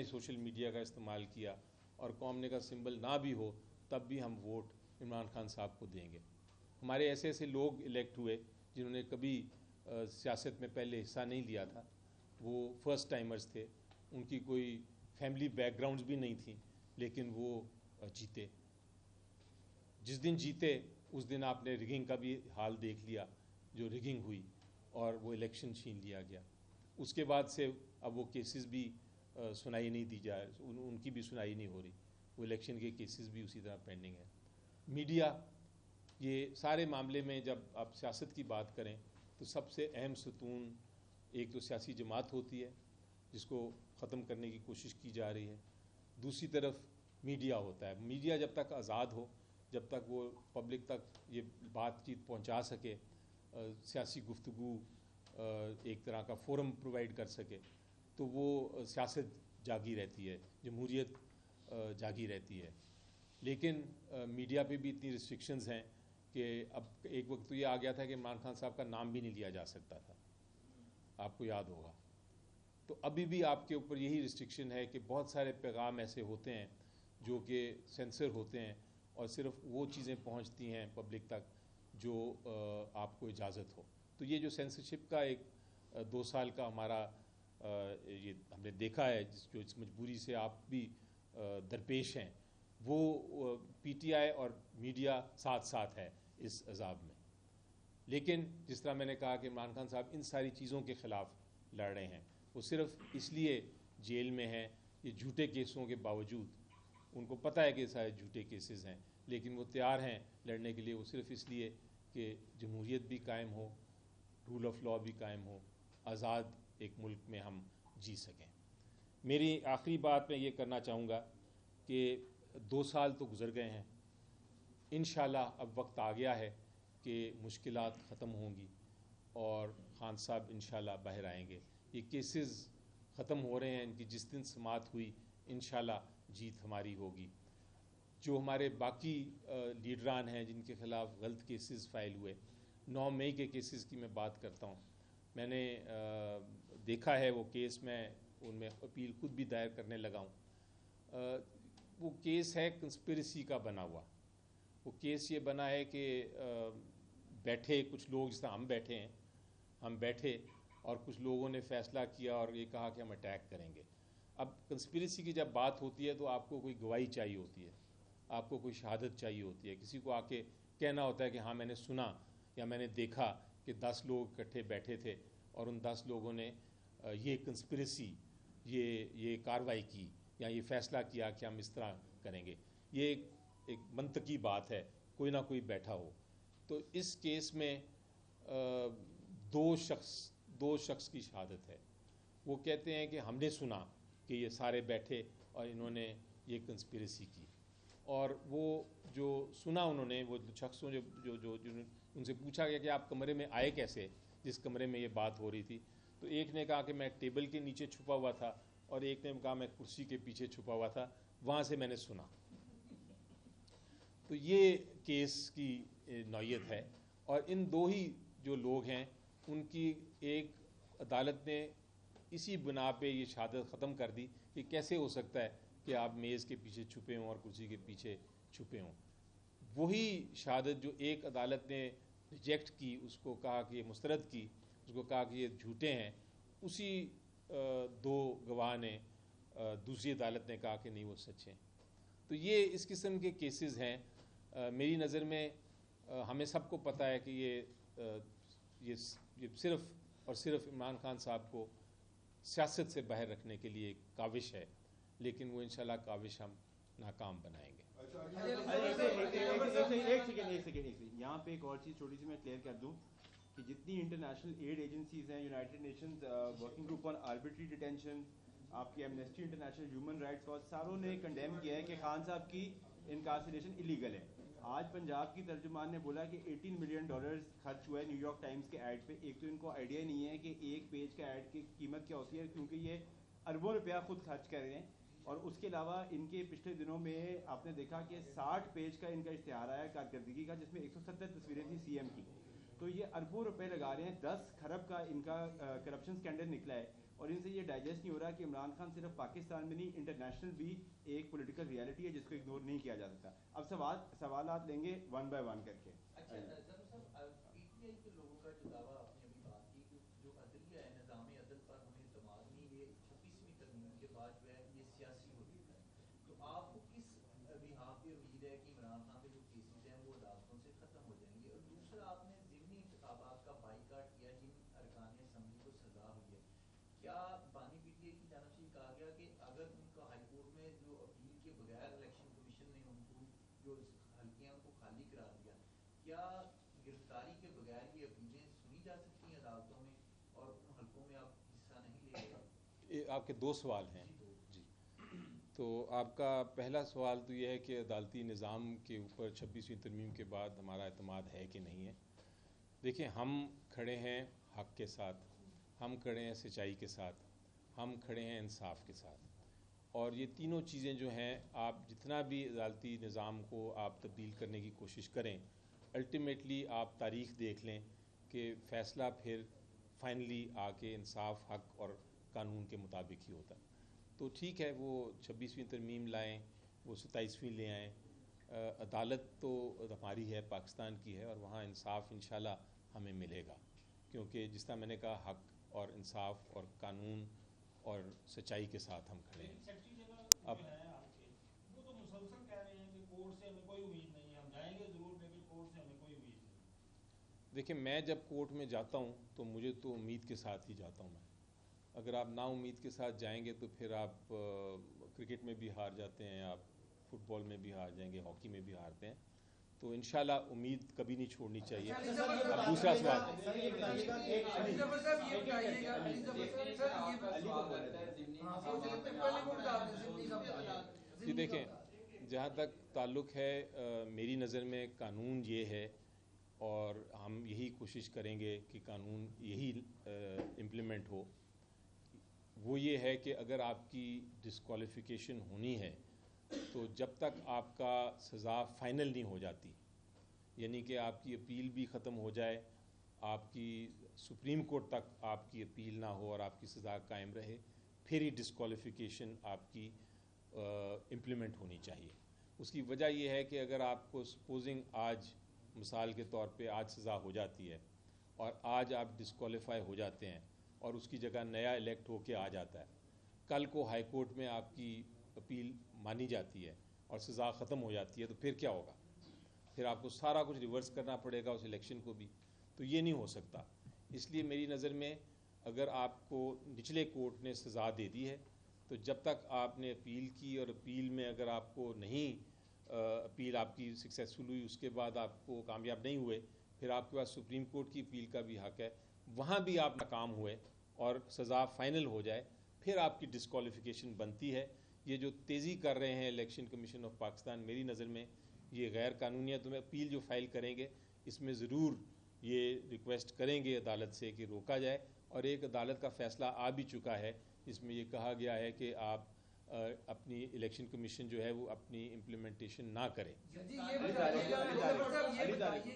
نے social media کا استعمال کیا اور قوم کا سمبل نہ بھی ہو تب بھی ہم ووٹ عمران خان صاحب کو دیں گے. ہمارے ایسے ایسے لوگ الیکٹ ہوئے جنہوں نے کبھی سیاست میں پہلے حصہ نہیں لیا تھا, وہ فرسٹ ٹائمرز تھے, ان کی کوئی فیملی بیک گراؤنڈز بھی نہیں تھیں, لیکن وہ جیتے. جس دن جیتے اس دن آپ نے ریگنگ کا بھی حال دیکھ لیا, جو ریگنگ ہوئی اور وہ الیکشن چھین لیا گیا. اس کے بعد سے اب وہ کیسز بھی سنائی نہیں دی جا ان کی بھی سنائی نہیں ہو رہی, وہ الیکشن کے کیسز بھی اسی طرح پینڈنگ ہیں. میڈیا, یہ سارے معاملے میں جب آپ سیاست کی بات کریں تو سب سے اہم ستون ایک تو سیاسی جماعت ہوتی ہے جس کو ختم کرنے کی کوشش کی جا رہی ہے, دوسری طرف میڈیا ہوتا ہے. میڈیا جب تک آزاد ہو, جب تک وہ پبلک تک یہ بات چیت پہنچا سکے, سیاسی گفتگو ایک طرح کا فورم پرووائڈ کر سکے, تو وہ سیاست جاگی رہتی ہے, جمہوریت جاگی رہتی ہے. لیکن میڈیا پہ بھی اتنی ریسٹرکشنز ہیں کہ اب ایک وقت تو یہ آ گیا تھا کہ عمران خان صاحب کا نام بھی نہیں لیا جا سکتا تھا, آپ کو یاد ہوگا. تو ابھی بھی آپ کے اوپر یہی ریسٹرکشن ہے کہ بہت سارے پیغام ایسے ہوتے ہیں جو کہ سینسر ہوتے ہیں اور صرف وہ چیزیں پہنچتی ہیں پبلک تک جو آپ کو اجازت ہو. تو یہ جو سینسرشپ کا ایک 2 سال کا ہمارا یہ ہم نے دیکھا ہے, جو اس مجبوری سے آپ بھی درپیش ہیں, وہ پی ٹی آئی اور میڈیا ساتھ ساتھ ہے اس عذاب میں. لیکن جس طرح میں نے کہا کہ عمران خان صاحب ان ساری چیزوں کے خلاف لڑ رہے ہیں, وہ صرف اس لیے جیل میں ہیں یہ جھوٹے کیسوں کے باوجود, ان کو پتہ ہے کہ سارے جھوٹے کیسز ہیں, لیکن وہ تیار ہیں لڑنے کے لیے, وہ صرف اس لیے کہ جمہوریت بھی قائم ہو, رول آف لا بھی قائم ہو, آزاد ایک ملک میں ہم جی سکیں. میری آخری بات میں یہ کرنا چاہوں گا کہ 2 سال تو گزر گئے ہیں, انشاءاللہ اب وقت آ گیا ہے کہ مشکلات ختم ہوں گی اور خان صاحب انشاءاللہ باہر آئیں گے. یہ کیسز ختم ہو رہے ہیں, ان کی جس دن سماعت ہوئی انشاءاللہ جیت ہماری ہوگی. جو ہمارے باقی لیڈران ہیں جن کے خلاف غلط کیسز فائل ہوئے, 9 مئی کے کیسز کی میں بات کرتا ہوں, میں نے دیکھا ہے وہ کیس, میں ان میں اپیل خود بھی دائر کرنے لگا ہوں. وہ کیس ہے کنسپریسی کا بنا ہوا. وہ کیس یہ بنا ہے کہ بیٹھے کچھ لوگ, جس طرح ہم بیٹھے ہیں, ہم بیٹھے اور کچھ لوگوں نے فیصلہ کیا اور یہ کہا کہ ہم اٹیک کریں گے. اب کنسپریسی کی جب بات ہوتی ہے تو آپ کو کوئی گواہی چاہیے ہوتی ہے, آپ کو کوئی شہادت چاہیے ہوتی ہے, کسی کو آ کے کہنا ہوتا ہے کہ ہاں میں نے سنا یا میں نے دیکھا کہ 10 لوگ اکٹھے بیٹھے تھے اور ان 10 لوگوں نے یہ کنسپریسی, یہ کارروائی کی یا یہ فیصلہ کیا کہ ہم اس طرح کریں گے. یہ ایک منطقی بات ہے, کوئی نہ کوئی بیٹھا ہو. تو اس کیس میں 2 شخص کی شہادت ہے. وہ کہتے ہیں کہ ہم نے سنا کہ یہ سارے بیٹھے اور انہوں نے یہ کنسپریسی کی, اور وہ جو سنا انہوں نے, وہ شخصوں جو ان سے پوچھا گیا کہ آپ کمرے میں آئے کیسے, جس کمرے میں یہ بات ہو رہی تھی, تو ایک نے کہا کہ میں ٹیبل کے نیچے چھپا ہوا تھا, اور ایک نے کہا میں کرسی کے پیچھے چھپا ہوا تھا, وہاں سے میں نے سنا. تو یہ کیس کی نوعیت ہے, اور ان 2 ہی جو لوگ ہیں ان کی ایک عدالت نے اسی بنا پہ یہ شہادت ختم کر دی کہ کیسے ہو سکتا ہے کہ آپ میز کے پیچھے چھپے ہوں اور کرسی کے پیچھے چھپے ہوں. وہی شہادت جو ایک عدالت نے ریجیکٹ کی, اس کو کہا کہ یہ مسترد کی, اس کو کہا کہ یہ جھوٹے ہیں, اسی 2 گواہ نے دوسری عدالت نے کہا کہ نہیں وہ سچ ہیں. تو یہ اس قسم کے کیسز ہیں. میری نظر میں ہمیں سب کو پتہ ہے کہ یہ صرف اور صرف عمران خان صاحب کو سیاست سے باہر رکھنے کے لیے ایک کاوش ہے, لیکن وہ انشاءاللہ کاوش ہم ناکام بنائیں گے. ایک سیکنڈ یہاں پہ ایک اور چیز چھوٹی سی میں کلیئر کر دوں کہ جتنی انٹرنیشنل ایڈ ایجنسیز ہیں, United nations working group on arbitrary detention, آپ کی Amnesty international, human rights watch, ساروں نے کنڈیم کیا ہے کہ خان صاحب کی انکارسریشن الیگل ہے. آج پنجاب کی ترجمان نے بولا کہ $18 ملین خرچ ہوا ہے نیو یارک ٹائمز کے ایڈ پہ. ایک تو ان کو آئیڈیا نہیں ہے کہ ایک پیج کا ایڈ کی قیمت کیا ہوتی ہے, کیونکہ یہ اربوں روپیہ خود خرچ کر رہے ہیں. اور اس کے علاوہ ان کے پچھلے دنوں میں آپ نے دیکھا کہ 60 پیج کا ان کا اشتہار آیا کارکردگی کا, جس میں 170 تصویریں تھیں سی ایم کی. تو یہ اربوں روپے لگا رہے ہیں, 10 کھرب کا ان کا کرپشن سکینڈل نکلا ہے. اور ان سے یہ ڈائجسٹ نہیں ہو رہا کہ عمران خان صرف پاکستان میں نہیں انٹرنیشنل بھی ایک پولیٹیکل ریالٹی ہے جس کو اگنور نہیں کیا جا سکتا. اب سوالات لیں گے ون بائی ون کر کے. پی ٹی آئی کے لوگوں کا جو دعویٰ آپ نے ابھی بات کی کہ جو عدلیہ ہے نظام عدل پر ہمیں اعتماد نہیں, یہ 26ویں ترمیم کے بعد جو ہے یہ سیاسی ہو چکا ہے, تو آپ کو کس بحاف پہ امید ہے کہ عمران خان کے جو کیسز ہیں وہ عدالتوں سے ختم ہو جائیں گے؟ اور دوسرا, آپ نے ضمنی انتخابات کا بائیکاٹ کیا جن ارکان اسمبلی کو سزا ہوئی ہے, کیا بانی پی ٹی آئی کی جانب سے کہا گیا کہ اگر ان کا ہائی کورٹ میں جو اپیل کے بغیر الیکشن کمیشن نے ان کو جو حلقیاں کو خالی قرار دیا, کیا گرفتاری کے بغیر یہ اپیلیں سنی جا سکتی ہیں عدالتوں میں اور ان حلقوں میں آپ حصہ نہیں لے گا؟ آپ کے دو سوال ہیں. جی, تو آپ کا پہلا سوال تو یہ ہے کہ عدالتی نظام کے اوپر 26ویں ترمیم کے بعد ہمارا اعتماد ہے کہ نہیں ہے. دیکھیں, ہم کھڑے ہیں حق کے ساتھ, ہم کھڑے ہیں سچائی کے ساتھ, ہم کھڑے ہیں انصاف کے ساتھ, اور یہ تینوں چیزیں جو ہیں, آپ جتنا بھی عدالتی نظام کو آپ تبدیل کرنے کی کوشش کریں, الٹیمیٹلی آپ تاریخ دیکھ لیں کہ فیصلہ پھر فائنلی آ کے انصاف, حق اور قانون کے مطابق ہی ہوتا ہے. تو ٹھیک ہے, وہ 26ویں ترمیم لائیں, وہ 27ویں لے آئیں, عدالت تو ہماری ہے, پاکستان کی ہے, اور وہاں انصاف انشاءاللہ ہمیں ملے گا, کیونکہ جس طرح میں نے کہا, حق اور انصاف اور قانون اور سچائی کے ساتھ ہم کھڑے ہیں. اب وہ تو مسلسل کہہ رہے ہیں کہ کورٹ سے ہمیں کوئی امید نہیں ہے, ہم جائیں گے ضرور لیکن کورٹ سے ہمیں کوئی امید نہیں. دیکھیں, میں جب کورٹ میں جاتا ہوں تو مجھے تو امید کے ساتھ ہی جاتا ہوں میں. اگر آپ نا امید کے ساتھ جائیں گے تو پھر آپ کرکٹ میں بھی ہار جاتے ہیں, آپ فٹ بال میں بھی ہار جائیں گے, ہاکی میں بھی ہارتے ہیں. تو انشاءاللہ امید کبھی نہیں چھوڑنی چاہیے. اب دوسرا سوال, جی دیکھیں, جہاں تک تعلق ہے, میری نظر میں قانون یہ ہے, اور ہم یہی کوشش کریں گے کہ قانون یہی امپلیمنٹ ہو. وہ یہ ہے کہ اگر آپ کی ڈسکوالیفیکیشن ہونی ہے تو جب تک آپ کا سزا فائنل نہیں ہو جاتی, یعنی کہ آپ کی اپیل بھی ختم ہو جائے, آپ کی سپریم کورٹ تک آپ کی اپیل نہ ہو اور آپ کی سزا قائم رہے, پھر ہی ڈسکوالیفیکیشن آپ کی امپلیمنٹ ہونی چاہیے. اس کی وجہ یہ ہے کہ اگر آپ کو سپوزنگ آج مثال کے طور پہ آج سزا ہو جاتی ہے اور آج آپ ڈسکوالیفائی ہو جاتے ہیں اور اس کی جگہ نیا الیکٹ ہو کے آ جاتا ہے, کل کو ہائی کورٹ میں آپ کی اپیل مانی جاتی ہے اور سزا ختم ہو جاتی ہے, تو پھر کیا ہوگا؟ پھر آپ کو سارا کچھ ریورس کرنا پڑے گا اس الیکشن کو بھی. تو یہ نہیں ہو سکتا. اس لیے میری نظر میں اگر آپ کو نچلے کورٹ نے سزا دے دی ہے تو جب تک آپ نے اپیل کی, اور اپیل میں اگر آپ کو نہیں, اپیل آپ کی سکسیزفل ہوئی, اس کے بعد آپ کو کامیاب نہیں ہوئے, پھر آپ کے پاس سپریم کورٹ کی اپیل کا بھی حق ہے, وہاں بھی آپ ناکام ہوئے اور سزا فائنل ہو جائے, پھر آپ کی ڈسکوالیفیکیشن بنتی ہے. یہ جو تیزی کر رہے ہیں الیکشن کمیشن آف پاکستان, میری نظر میں یہ غیر قانونی ہے. تو میں اپیل جو فائل کریں گے اس میں ضرور یہ ریکویسٹ کریں گے عدالت سے کہ روکا جائے. اور ایک عدالت کا فیصلہ آ بھی چکا ہے, اس میں یہ کہا گیا ہے کہ آپ اپنی الیکشن کمیشن جو ہے وہ اپنی امپلیمنٹیشن نہ کرے. جی یہ بتائیے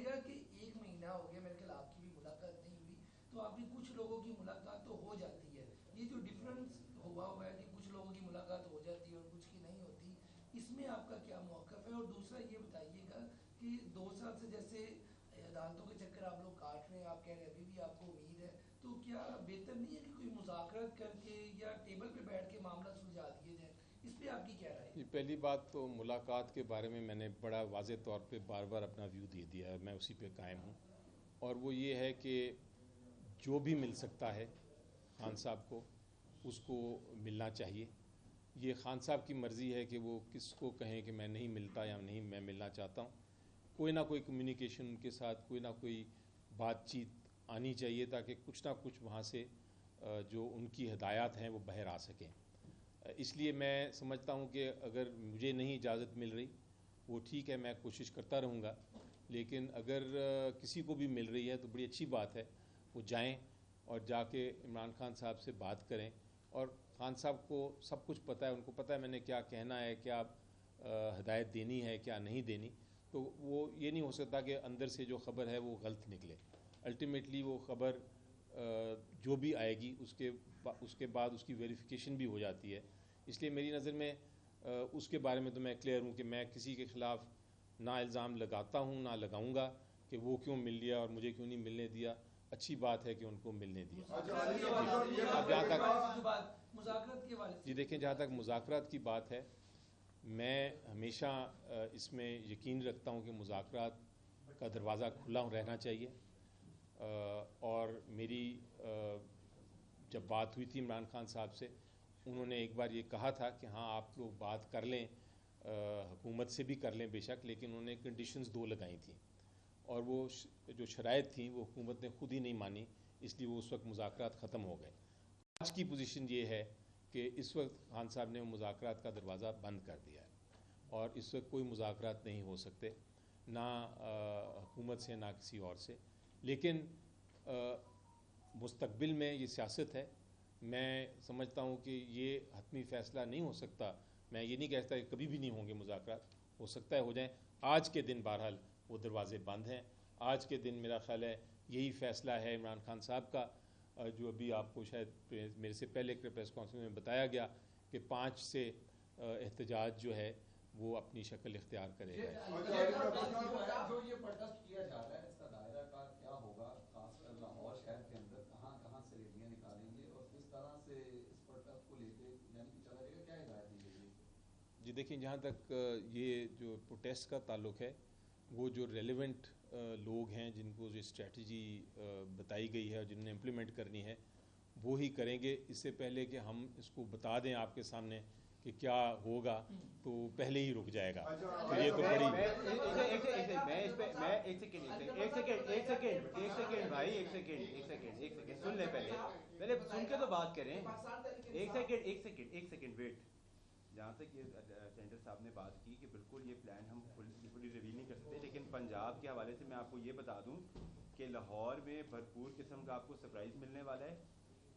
گا کہ 1 مہینہ ہو گیا میرے خیال آپ کی بھی ملاقات نہیں ہوئی, تو آپ کی کچھ لوگوں کی ملاقات تو ہو جاتی ہے, یہ جو ڈفرینس ہوا ہے کہ کچھ لوگوں کی ملاقات ہو جاتی ہے اور کچھ کی نہیں ہوتی, اس میں آپ کا کیا موقف ہے؟ اور دوسرا یہ بتائیے گا کہ 2 سال سے جیسے عدالتوں کے چکر آپ لوگ کاٹ رہے ہیں, آپ کہہ رہے ہیں ابھی بھی آپ کو امید ہے, تو کیا بہتر نہیں ہے کہ کوئی مذاکرات کر کے یا ٹیبل پہ بیٹھ کے معاملہ سلجھا دیے جائیں؟ اس پہ آپ کی کیا رائے ہے؟ پہلی بات تو ملاقات کے بارے میں میں نے بڑا واضح طور پہ بار بار اپنا ویو دے دیا ہے, میں اسی پہ قائم ہوں. اور وہ یہ ہے کہ جو بھی مل سکتا ہے خان صاحب کو, اس کو ملنا چاہیے. یہ خان صاحب کی مرضی ہے کہ وہ کس کو کہیں کہ میں نہیں ملتا یا نہیں میں ملنا چاہتا ہوں. کوئی نہ کوئی کمیونیکیشن ان کے ساتھ, کوئی نہ کوئی بات چیت آنی چاہیے تاکہ کچھ نہ کچھ وہاں سے جو ان کی ہدایات ہیں وہ باہر آ سکیں. اس لیے میں سمجھتا ہوں کہ اگر مجھے نہیں اجازت مل رہی وہ ٹھیک ہے, میں کوشش کرتا رہوں گا, لیکن اگر کسی کو بھی مل رہی ہے تو بڑی اچھی بات ہے, وہ جائیں اور جا کے عمران خان صاحب سے بات کریں. اور خان صاحب کو سب کچھ پتہ ہے, ان کو پتہ ہے میں نے کیا کہنا ہے, کیا ہدایت دینی ہے, کیا نہیں دینی. تو وہ یہ نہیں ہو سکتا کہ اندر سے جو خبر ہے وہ غلط نکلے. الٹیمیٹلی وہ خبر جو بھی آئے گی اس کے بعد اس کی ویریفیکیشن بھی ہو جاتی ہے. اس لیے میری نظر میں اس کے بارے میں تو میں کلیئر ہوں کہ میں کسی کے خلاف نہ الزام لگاتا ہوں نہ لگاؤں گا کہ وہ کیوں مل لیا اور مجھے کیوں نہیں ملنے دیا. اچھی بات ہے کہ ان کو ملنے دیا. اب جہاں تک جی دیکھیں جہاں تک مذاکرات کی بات ہے، میں ہمیشہ اس میں یقین رکھتا ہوں کہ مذاکرات کا دروازہ کھلا رہنا چاہیے. اور میری جب بات ہوئی تھی عمران خان صاحب سے، انہوں نے ایک بار یہ کہا تھا کہ ہاں آپ لوگ بات کر لیں، حکومت سے بھی کر لیں بے شک، لیکن انہوں نے کنڈیشنز 2 لگائی تھیں اور وہ جو شرائط تھیں وہ حکومت نے خود ہی نہیں مانی، اس لیے وہ اس وقت مذاکرات ختم ہو گئے. آج کی پوزیشن یہ ہے کہ اس وقت خان صاحب نے مذاکرات کا دروازہ بند کر دیا ہے اور اس وقت کوئی مذاکرات نہیں ہو سکتے، نہ حکومت سے نہ کسی اور سے. لیکن مستقبل میں یہ سیاست ہے، میں سمجھتا ہوں کہ یہ حتمی فیصلہ نہیں ہو سکتا. میں یہ نہیں کہتا کہ کبھی بھی نہیں ہوں گے مذاکرات، ہو سکتا ہے ہو جائیں. آج کے دن بہرحال وہ دروازے بند ہیں. آج کے دن میرا خیال ہے یہی فیصلہ ہے عمران خان صاحب کا، جو ابھی آپ کو شاید میرے سے پہلے پریس کانفرنس میں بتایا گیا کہ 5 سے احتجاج جو ہے وہ اپنی شکل اختیار کرے گا. جو یہ پروٹیسٹ کیا جا رہا ہے اس کا دائرہ کار کیا ہوگا، خاص کر لاہور شہر کے اندر کہاں کہاں سے ریلیاں نکالیں گے اور کس طرح سے اس پروٹیسٹ کو لے کے یعنی کہ چلا جائے گا، کیا ہدایت دی جائے گی؟ جی دیکھیں جہاں تک یہ جو پروٹیسٹ کا تعلق ہے، وہ جو ریلیونٹ لوگ ہیں جن کو جو اسٹریٹجی بتائی گئی ہے اور جنہوں نے امپلیمنٹ کرنی ہے وہ ہی کریں گے. اس سے پہلے کہ ہم اس کو بتا دیں آپ کے سامنے کہ کیا ہوگا تو پہلے ہی رک جائے گا. تو یہ تو بڑی سن لیں، پہلے سن کے تو بات کریں. ایک سیکنڈ ویٹ. جہاں تک یہ سینٹر صاحب نے بات کی کہ بالکل یہ پلان ہم فلی ریویل نہیں کر سکتے، لیکن پنجاب کے حوالے سے میں آپ کو یہ بتا دوں کہ لاہور میں بھرپور قسم کا آپ کو سرپرائز ملنے والا ہے.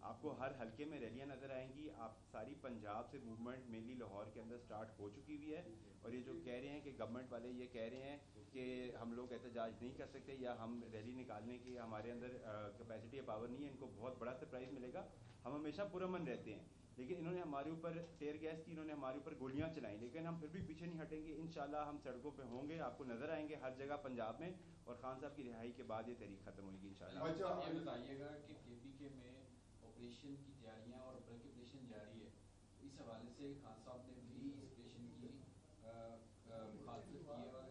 آپ کو ہر حلقے میں ریلیاں نظر آئیں گی. آپ ساری پنجاب سے موومنٹ مینلی لاہور کے اندر سٹارٹ ہو چکی ہوئی ہے. اور یہ جو کہہ رہے ہیں کہ گورنمنٹ والے یہ کہہ رہے ہیں کہ ہم لوگ احتجاج نہیں کر سکتے یا ہم ریلی نکالنے کی ہمارے اندر کیپیسٹی یا پاور نہیں ہے، ان کو بہت بڑا سرپرائز ملے گا. ہم ہمیشہ پرامن رہتے ہیں، لیکن انہوں نے ہمارے اوپر ٹیئر گیس کی، انہوں نے ہمارے اوپر گولیاں چلائیں، لیکن ہم پھر بھی پیچھے نہیں ہٹیں گے. انشاءاللہ ہم سڑکوں پہ ہوں گے، آپ کو نظر آئیں گے ہر جگہ پنجاب میں. اور خان صاحب کی رہائی کے بعد یہ تحریک ختم ہوئے گی انشاءاللہ. یہ بتائیے گا کہ کے پی کے میں آپریشن کی تیاریاں اور بلکہ آپریشن جاری ہے، اس حوالے سے خان صاحب نے بھی اس آپریشن کی مخالفت کی ہے اور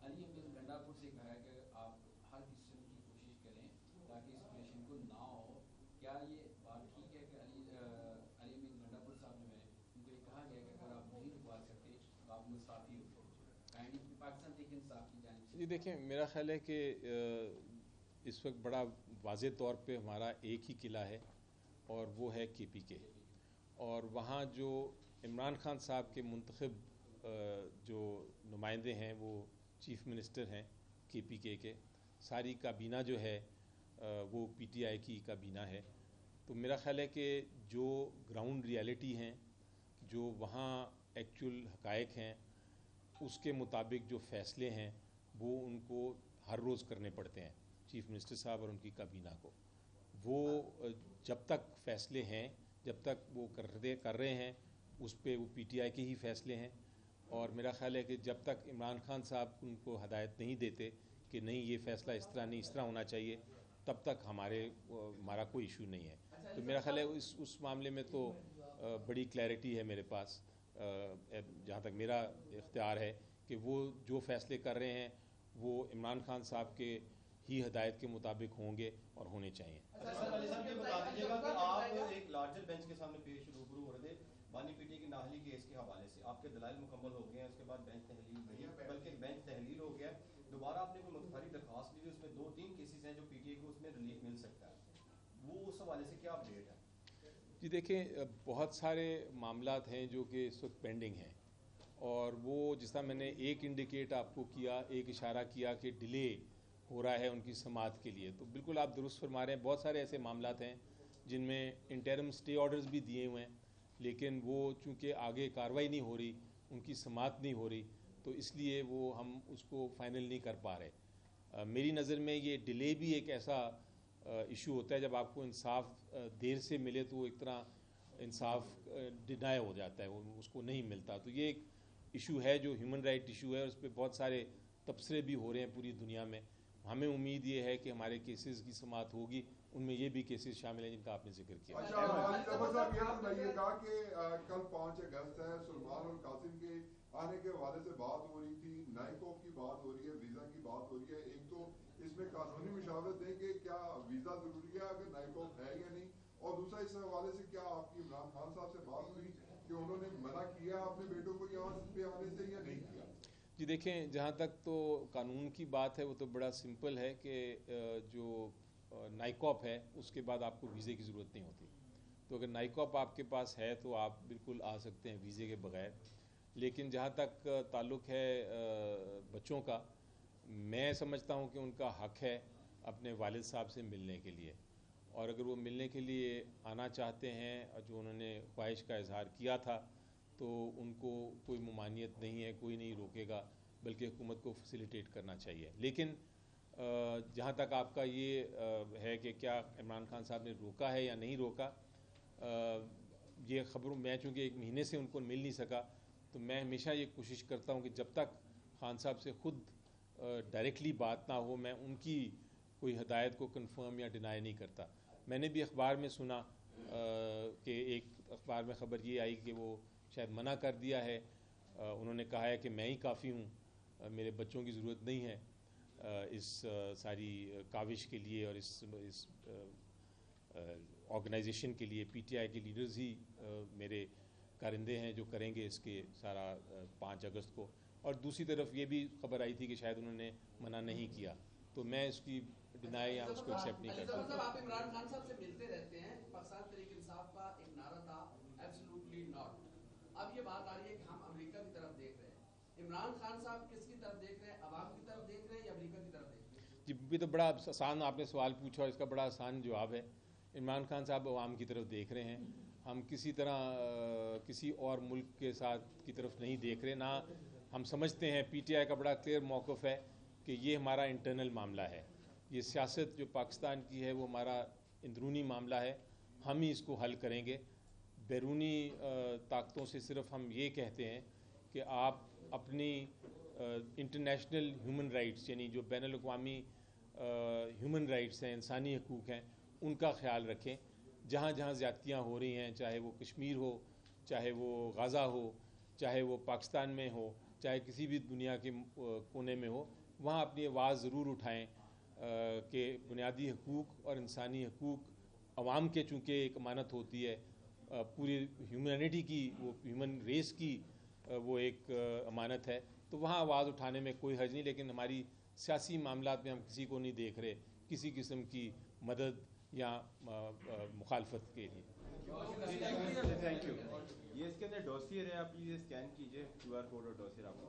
علی امین گنڈا پور سے کہا ہے کہ آپ ہر قسم کی کوشش کریں تاکہ اس آپریشن کو نہ ہو. کیا یہ بات ٹھیک ہے کہ علی امین گنڈا پور صاحب نے ان کو یہ کہا گیا کہ اگر آپ نہیں رکوا سکتے تو آپ مستعفی ہو؟ پاکستان تحریک انصاف کی جانب سے جی دیکھیں میرا خیال ہے کہ اس وقت بڑا واضح طور پہ ہمارا ایک ہی قلعہ ہے اور وہ ہے کے پی کے. اور وہاں جو عمران خان صاحب کے منتخب جو نمائندے ہیں وہ چیف منسٹر ہیں کے پی کے. ساری کابینہ جو ہے وہ پی ٹی آئی کی کابینہ ہے. تو میرا خیال ہے کہ جو گراؤنڈ ریالٹی ہیں، جو وہاں ایکچول حقائق ہیں، اس کے مطابق جو فیصلے ہیں وہ ان کو ہر روز کرنے پڑتے ہیں چیف منسٹر صاحب اور ان کی کابینہ کو. وہ جب تک فیصلے ہیں، جب تک وہ کر رہے ہیں، اس پہ وہ پی ٹی آئی کے ہی فیصلے ہیں. اور میرا خیال ہے کہ جب تک عمران خان صاحب ان کو ہدایت نہیں دیتے کہ نہیں یہ فیصلہ اس طرح نہیں اس طرح ہونا چاہیے، تب تک ہمارا کوئی ایشو نہیں ہے. تو میرا خیال ہے اس معاملے میں تو بڑی کلیئرٹی ہے میرے پاس، جہاں تک میرا اختیار ہے کہ وہ جو فیصلے کر رہے ہیں وہ عمران خان صاحب کے ہی ہدایت کے مطابق ہوں گے اور ہونے چاہیے. علی صاحب یہ بتا دیجیے گا کہ آپ ایک لارجر بینچ کے سامنے پیش روبرو ہو رہے تھے بانی پی ٹی کے ناہلی کیس کے حوالے سے. آپ کے دلائل مکمل ہو گئے ہیں، اس کے بعد بینچ تحلیل نہیں بلکہ بینچ تحلیل ہو گیا. دوبارہ آپ نے کوئی متفاری درخواست لی، اس میں 2-3 کیسز ہیں جو پی ٹی آئی کو اس میں ریلیف مل سکتا ہے، وہ اس حوالے سے کیا اپڈیٹ ہے؟ جی دیکھیں بہت سارے معاملات ہیں جو کہ اس وقت پینڈنگ ہیں، اور وہ جس طرح میں نے ایک انڈیکیٹ آپ کو کیا، ایک اشارہ کیا کہ ڈیلے ہو رہا ہے ان کی سماعت کے لیے، تو بالکل آپ درست فرما رہے ہیں. بہت سارے ایسے معاملات ہیں جن میں انٹرم اسٹے آرڈرز بھی دیے ہوئے ہیں، لیکن وہ چونکہ آگے کارروائی نہیں ہو رہی، ان کی سماعت نہیں ہو رہی، تو اس لیے وہ ہم اس کو فائنل نہیں کر پا رہے. میری نظر میں یہ ڈیلے بھی ایک ایسا ایشو ہوتا ہے جب آپ کو انصاف دیر سے ملے تو ایک طرح انصاف ڈینائی ہو جاتا ہے, وہ اس کو نہیں ملتا. تو یہ ایک ایشو ہے جو ہیومن رائٹ ایشو ہے, اور اس پہ بہت سارے تبصرے بھی ہو رہے ہیں پوری دنیا میں. ہمیں امید یہ ہے کہ ہمارے کیسز کی سماعت ہوگی, ان میں یہ بھی کیسز شامل ہیں جن کا آپ نے ذکر کیا. اچھا صاحب یہ بتائیے گا کہ کل 5 اگست ہے, سلمان اور قاسم کے آنے کے حوالے سے بات ہو رہی تھی, نائکوف کی بات ہو رہی ہے, ویزا کی بات ہو رہی ہے. ایک تو اس میں قانونی مشاورت دیں کہ کیا ویزا ضروری ہے اگر نائکوف ہے یا نہیں, اور دوسرا اس حوالے سے کیا آپ کی عمران خان صاحب سے بات ہوئی کہ انہوں نے منع کیا اپنے بیٹوں کو یہاں پہ آنے سے یا نہیں کیا؟ جی دیکھیں, جہاں تک تو قانون کی بات ہے وہ تو بڑا سمپل ہے کہ جو نائکوپ ہے اس کے بعد آپ کو ویزے کی ضرورت نہیں ہوتی. تو اگر نائکوپ آپ کے پاس ہے تو آپ بالکل آ سکتے ہیں ویزے کے بغیر. لیکن جہاں تک تعلق ہے بچوں کا, میں سمجھتا ہوں کہ ان کا حق ہے اپنے والد صاحب سے ملنے کے لیے, اور اگر وہ ملنے کے لیے آنا چاہتے ہیں اور جو انہوں نے خواہش کا اظہار کیا تھا تو ان کو کوئی ممانعت نہیں ہے, کوئی نہیں روکے گا, بلکہ حکومت کو فیسیلیٹیٹ کرنا چاہیے. لیکن جہاں تک آپ کا یہ ہے کہ کیا عمران خان صاحب نے روکا ہے یا نہیں روکا, یہ خبروں میں چونکہ 1 مہینے سے ان کو مل نہیں سکا, تو میں ہمیشہ یہ کوشش کرتا ہوں کہ جب تک خان صاحب سے خود ڈائریکٹلی بات نہ ہو میں ان کی کوئی ہدایت کو کنفرم یا ڈینائی نہیں کرتا. میں نے بھی اخبار میں سنا کہ ایک اخبار میں خبر یہ آئی کہ وہ شاید منع کر دیا ہے, انہوں نے کہا ہے کہ میں ہی کافی ہوں, میرے بچوں کی ضرورت نہیں ہے اس ساری کاوش کے لیے, اور اس آرگنائزیشن کے لیے. پی ٹی آئی کے لیڈرز ہی میرے کارندے ہیں جو کریں گے اس کے سارا 5 اگست کو. اور دوسری طرف یہ بھی خبر آئی تھی کہ شاید انہوں نے منع نہیں کیا, تو میں اس کی ڈینائی یا اس کو ایکسیپٹ نہیں کرتا. صاحب آپ عمران خان صاحب سے ملتے رہتے ہیں, پاکستان تحریک انصاف کا ایک نعرہ تھا ایبسولوٹلی ناٹ. اب یہ بات آ رہی ہے کہ ہم امریکہ کی طرف دیکھ رہے ہیں. عمران خان صاحب کس کی طرف دیکھ رہے ہیں, عوام کی طرف دیکھ رہے ہیں یا امریکہ کی طرف دیکھ رہے ہیں؟ جی بھی تو بڑا آسان آپ نے سوال پوچھا, اور اس کا بڑا آسان جواب ہے. عمران خان صاحب عوام کی طرف دیکھ رہے ہیں, ہم کسی طرح کسی اور ملک کے ساتھ کی طرف نہیں دیکھ رہے. نہ ہم سمجھتے ہیں, پی ٹی آئی کا بڑا کلیئر موقف ہے کہ یہ ہمارا انٹرنل معاملہ ہے, یہ سیاست جو پاکستان کی ہے وہ ہمارا اندرونی معاملہ ہے, ہم ہی اس کو حل کریں گے. بیرونی طاقتوں سے صرف ہم یہ کہتے ہیں کہ آپ اپنی انٹرنیشنل ہیومن رائٹس, یعنی جو بین الاقوامی ہیومن رائٹس ہیں, انسانی حقوق ہیں, ان کا خیال رکھیں. جہاں جہاں زیادتیاں ہو رہی ہیں, چاہے وہ کشمیر ہو, چاہے وہ غزہ ہو, چاہے وہ پاکستان میں ہو, چاہے کسی بھی دنیا کے کونے میں ہو, وہاں اپنی آواز ضرور اٹھائیں کہ بنیادی حقوق اور انسانی حقوق عوام کے چونکہ ایک امانت ہوتی ہے, پوری ہیومینٹی کی, وہ ہیومن ریس کی وہ ایک امانت ہے, تو وہاں آواز اٹھانے میں کوئی حرج نہیں. لیکن ہماری سیاسی معاملات میں ہم کسی کو نہیں دیکھ رہے کسی قسم کی مدد یا مخالفت کے لیے. Thank you. یہ اس کے اندر ڈوسیئر ہے, آپ پلیز اسکین کیجئے QR کوڈ اور ڈوسیئر آپ کو.